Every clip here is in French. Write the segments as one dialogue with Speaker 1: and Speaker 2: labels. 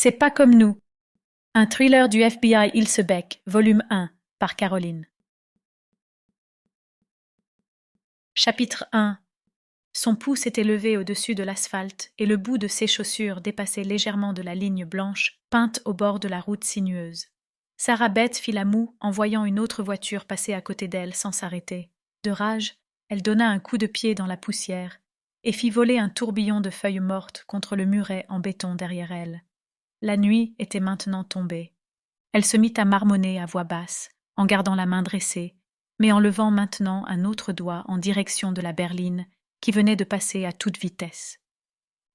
Speaker 1: C'est pas comme nous. Un thriller du FBI Ilsebeck, volume 1, par Caroline. Chapitre 1. Son pouce était levé au-dessus de l'asphalte et le bout de ses chaussures dépassait légèrement de la ligne blanche peinte au bord de la route sinueuse. Sarah Beth fit la moue en voyant une autre voiture passer à côté d'elle sans s'arrêter. De rage, elle donna un coup de pied dans la poussière et fit voler un tourbillon de feuilles mortes contre le muret en béton derrière elle. La nuit était maintenant tombée. Elle se mit à marmonner à voix basse, en gardant la main dressée, mais en levant maintenant un autre doigt en direction de la berline qui venait de passer à toute vitesse.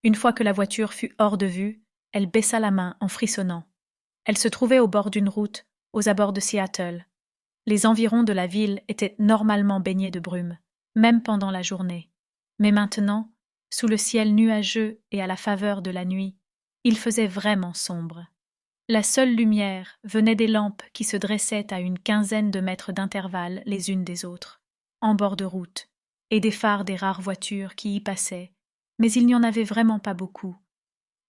Speaker 1: Une fois que la voiture fut hors de vue, elle baissa la main en frissonnant. Elle se trouvait au bord d'une route, aux abords de Seattle. Les environs de la ville étaient normalement baignés de brume, même pendant la journée. Mais maintenant, sous le ciel nuageux et à la faveur de la nuit, il faisait vraiment sombre. La seule lumière venait des lampes qui se dressaient à une quinzaine de mètres d'intervalle les unes des autres, en bord de route, et des phares des rares voitures qui y passaient, mais il n'y en avait vraiment pas beaucoup.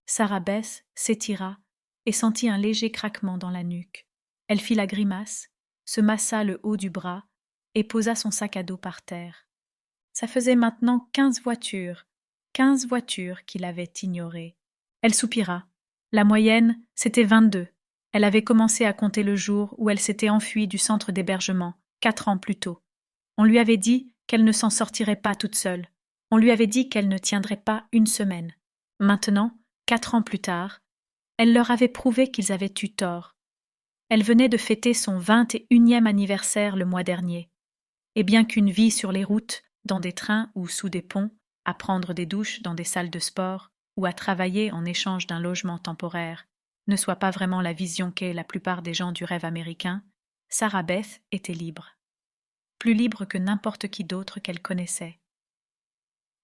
Speaker 1: Sarah Beth s'étira et sentit un léger craquement dans la nuque. Elle fit la grimace, se massa le haut du bras et posa son sac à dos par terre. Ça faisait maintenant 15 voitures qui l'avaient ignorée. Elle soupira. La moyenne, c'était 22. Elle avait commencé à compter le jour où elle s'était enfuie du centre d'hébergement, 4 ans plus tôt. On lui avait dit qu'elle ne s'en sortirait pas toute seule. On lui avait dit qu'elle ne tiendrait pas une semaine. Maintenant, 4 ans plus tard, elle leur avait prouvé qu'ils avaient eu tort. Elle venait de fêter son 21e anniversaire le mois dernier. Et bien qu'une vie sur les routes, dans des trains ou sous des ponts, à prendre des douches dans des salles de sport ou à travailler en échange d'un logement temporaire, ne soit pas vraiment la vision qu'est la plupart des gens du rêve américain, Sarah Beth était libre. Plus libre que n'importe qui d'autre qu'elle connaissait.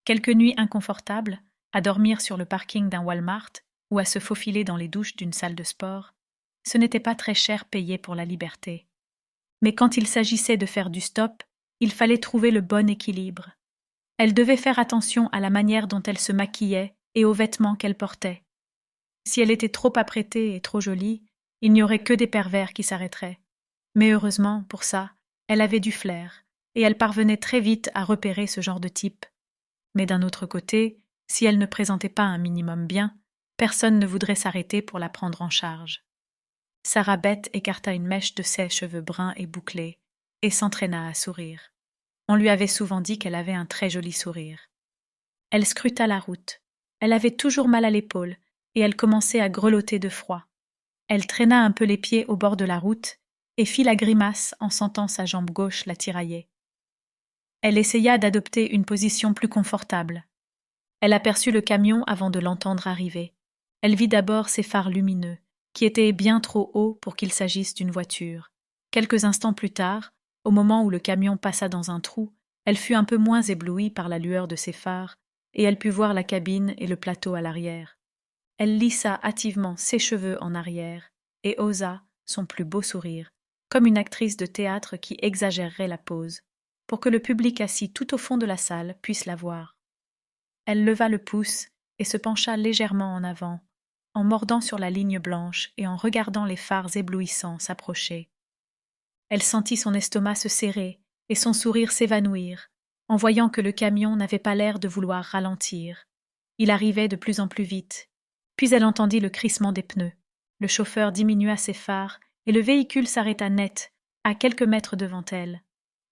Speaker 1: Quelques nuits inconfortables, à dormir sur le parking d'un Walmart ou à se faufiler dans les douches d'une salle de sport, ce n'était pas très cher payé pour la liberté. Mais quand il s'agissait de faire du stop, il fallait trouver le bon équilibre. Elle devait faire attention à la manière dont elle se maquillait et aux vêtements qu'elle portait. Si elle était trop apprêtée et trop jolie, il n'y aurait que des pervers qui s'arrêteraient. Mais heureusement, pour ça, elle avait du flair, et elle parvenait très vite à repérer ce genre de type. Mais d'un autre côté, si elle ne présentait pas un minimum bien, personne ne voudrait s'arrêter pour la prendre en charge. Sarah Beth écarta une mèche de ses cheveux bruns et bouclés, et s'entraîna à sourire. On lui avait souvent dit qu'elle avait un très joli sourire. Elle scruta la route. Elle avait toujours mal à l'épaule, et elle commençait à grelotter de froid. Elle traîna un peu les pieds au bord de la route, et fit la grimace en sentant sa jambe gauche la tirailler. Elle essaya d'adopter une position plus confortable. Elle aperçut le camion avant de l'entendre arriver. Elle vit d'abord ses phares lumineux, qui étaient bien trop hauts pour qu'il s'agisse d'une voiture. Quelques instants plus tard, au moment où le camion passa dans un trou, elle fut un peu moins éblouie par la lueur de ses phares, et elle put voir la cabine et le plateau à l'arrière. Elle lissa hâtivement ses cheveux en arrière, et osa son plus beau sourire, comme une actrice de théâtre qui exagérerait la pose, pour que le public assis tout au fond de la salle puisse la voir. Elle leva le pouce et se pencha légèrement en avant, en mordant sur la ligne blanche et en regardant les phares éblouissants s'approcher. Elle sentit son estomac se serrer et son sourire s'évanouir, en voyant que le camion n'avait pas l'air de vouloir ralentir. Il arrivait de plus en plus vite. Puis elle entendit le crissement des pneus. Le chauffeur diminua ses phares et le véhicule s'arrêta net, à quelques mètres devant elle.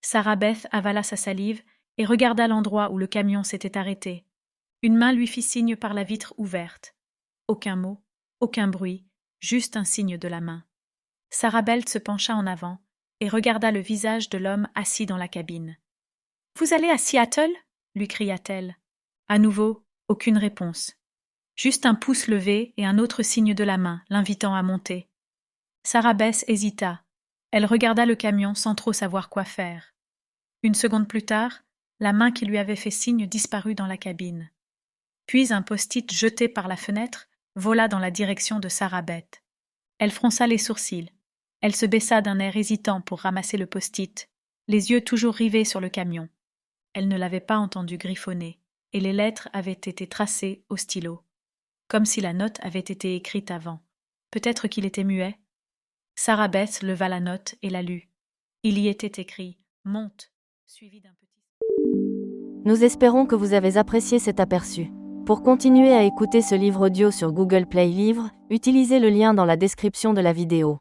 Speaker 1: Sarah Beth avala sa salive et regarda l'endroit où le camion s'était arrêté. Une main lui fit signe par la vitre ouverte. Aucun mot, aucun bruit, juste un signe de la main. Sarah Beth se pencha en avant et regarda le visage de l'homme assis dans la cabine. « Vous allez à Seattle » lui cria-t-elle. À nouveau, aucune réponse. Juste un pouce levé et un autre signe de la main, l'invitant à monter. Sarah Beth hésita. Elle regarda le camion sans trop savoir quoi faire. Une seconde plus tard, la main qui lui avait fait signe disparut dans la cabine. Puis un post-it jeté par la fenêtre vola dans la direction de Sarah Beth. Elle fronça les sourcils. Elle se baissa d'un air hésitant pour ramasser le post-it, les yeux toujours rivés sur le camion. Elle ne l'avait pas entendu griffonner, et les lettres avaient été tracées au stylo, comme si la note avait été écrite avant, Peut-être qu'il était muet. Sarah Beth leva la note et la lut. Il y était écrit « Monte », suivi d'un petit...
Speaker 2: Nous espérons que vous avez apprécié cet aperçu. Pour continuer à écouter ce livre audio sur Google Play Livres, utilisez le lien dans la description de la vidéo.